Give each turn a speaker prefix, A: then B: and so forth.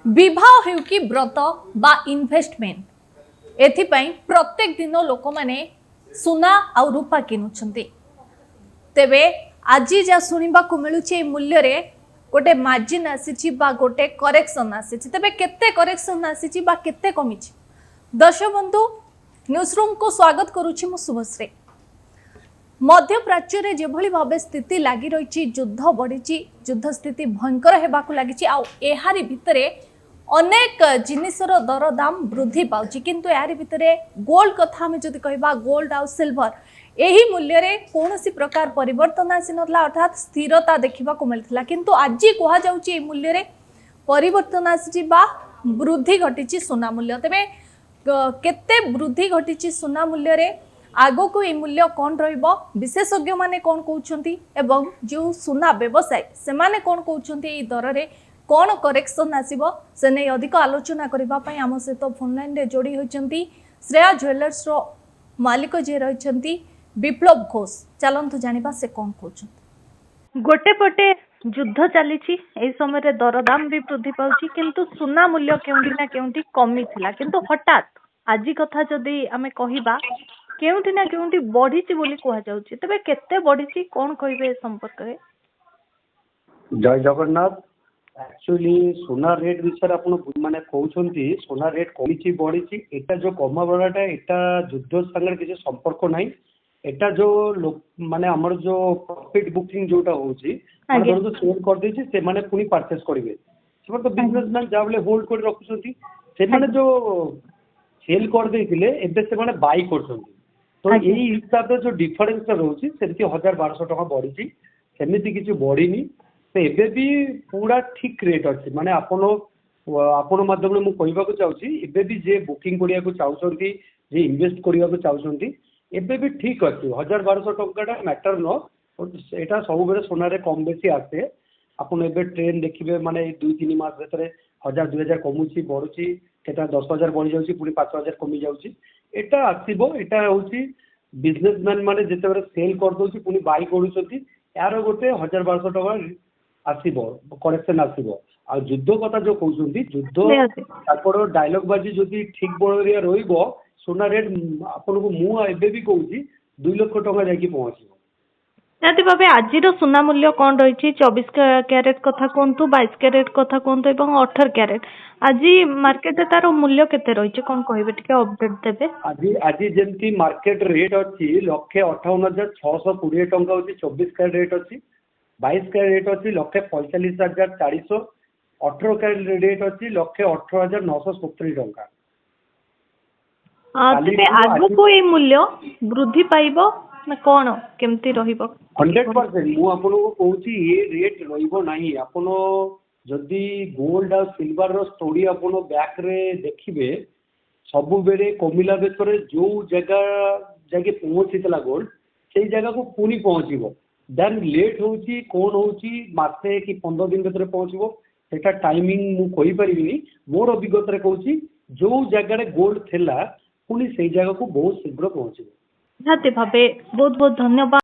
A: विवाह हेउ कि व्रत बा इन्वेस्टमेंट एथिपाई प्रत्येक दिन लोक माने सुना आउ रूपा किनुछंती। तेबे आज जा सुनिबा को मिलुचे मूल्य रे गोटे मार्जिन आसीची बा गोटे करेक्शन आसीची। तेबे केते करेक्शन आसीची बा केते कमिची। दर्शक बंधु न्यूज रूम को स्वागत करूची मु शुभश्री। मध्य प्राच्य रे जेभली भाबे स्थिति लागी रही युद्ध बढ़ी युद्ध स्थिति भयंकर हेबाकु लागिची आ एहारी भितरे अनेक जिनिसर दर दाम वृद्धि पाउची किंतु यारी भितरे गोल्ड कथा हम जदि कहबा गोल्ड आ सिल्वर एही मूल्य रे कोनोसी प्रकार परिवर्तन आसी नथला अर्थात स्थिरता देखिबा को मिलथिला किंतु आज कहा जाउची ए मूल्य रे परिवर्तन आसी बा वृद्धि घटिची सोना मूल्य। तबे केते वृद्धि घटिची सोना मूल्य रे आगो को ये मूल्य कौन रहिबो विशेषज्ञ माने कौन कहउछंती एवं जो सोना व्यवसाय से माने कौन कहउछंती ए दर रे कौन करेक्शन आसीबो से नै अधिक आलोचना करबा पई हम सहित फोन लाइन रे जोड़ी होचंती श्रेया ज्वेलर्स रो मालिक जे रहिचंती विप्लव घोष। चलंतु जानिबा से कौन कहउछंती। गोटे पटे युद्ध चलीछि ए समय रे दरदाम भी वृद्धि पाउछि किंतु सोना मूल्य केउंठी ना केउंठी कमी थिला किंतु हठात आजी कथा जदि आमे कहिबा केउंठी ना केउंठी बढ़ीची बोली कहा जाउछि। तबे केते बढ़ीची कोन कहबे संपर्क रे।
B: जय जगन्नाथ। एक्चुअली सोना रेट विषय आपण माने कहउछंती सोना रेट कमिची बढ़ीची एटा जो कमा बड़ाटा एटा युद्ध संगे किसी संपर्क नाही। एटा जो माने हमर जो प्रॉफिट बुकिंग जोटा होउची माने जो सेल कर देछि से माने पुनी परचेस करिवे से तो बिजनेसमैन जाबले होल्ड कर रखुछंती से माने जो सेल कर देथिले एबे से माने बाय करछंती। तो यही हिसाब से जो डिफरेंस रोचे सेमती 1200 टका बढ़ी सेमती किसी बढ़ीनी तो एबे भी पूरा ठीक रेट अच्छी माने आपण माध्यम में मुझे चाहूँगी एबे भी जे बुकिंग करिया को चाहूँगी जे इन्वेस्ट करिया को चाहूँगी एबे भी ठीक अच्छी 1200 टका मैटर न एटा सब बेले सोना रे कम बेसी आसे। आपन एबे ट्रेंड देखिबे माने 2-3 मास भीतर 1000-2000 कमुची बढ़ुची केटा 10,000 बढ़ी जाउची पुनी 5,000 कमी जाउची एटा आसीबो। एटा होउची बिजनेसमैन माने जेते बेले सेल कर दोची पुनी बाय करूछंती यार गोटे 1200 टका आसीबो करेक्शन आसीबो। आ युद्ध कथा जो कहउछंती युद्ध तापर डायलॉग बाजी जदी ठीक बळरिया रहिबो सोना रेट आपन को मु एबे भी कहउची 2 लाख टका जाकी पहुंचीबो।
A: निहाती भावे आज सोना मूल्य कौन रही 24 क्यारेट कथा कहतु 22 क्यारेट कथा कहतु और 18 क्यारेट आज मार्केट तार मूल्य केते रही कौन कहे टिके अपडेट देबे।
B: आज जेमती मार्केट रेट अच्छी 1,58,620 टंका होची 24 क्यारेट रेट अच्छी 22 क्यारेट रेट अच्छी 1,45,400 18 क्यारेट रेट अच्छी 1,18,970 टंका।
A: आगु को ये मूल्य वृद्धि पाइबो ना कौन केमती रहिबो
B: 100% मु आपन को कहूची ये रेट रहिबो नाही। आपन जदि गोल्ड और सिल्वर रो स्टोरी आपन बैक रे देखिबे सबु बेरे कमिला बेतरे जो जगह जाके पहुंचीतला गोल्ड से जगह को पुनी पहुंचीबो देन लेट होची कोन होची मासे कि 15 दिन भीतर पहुंचीबो सेटा टाइमिंग मु कहि परिबिनी। मोर अभिज्ञता रे कहूची जो जगह रे गोल्ड थेला पुनी से जगह को बहुत शीघ्र पहुंचीबो।
A: निहाती भावे बहुत बहुत धन्यवाद।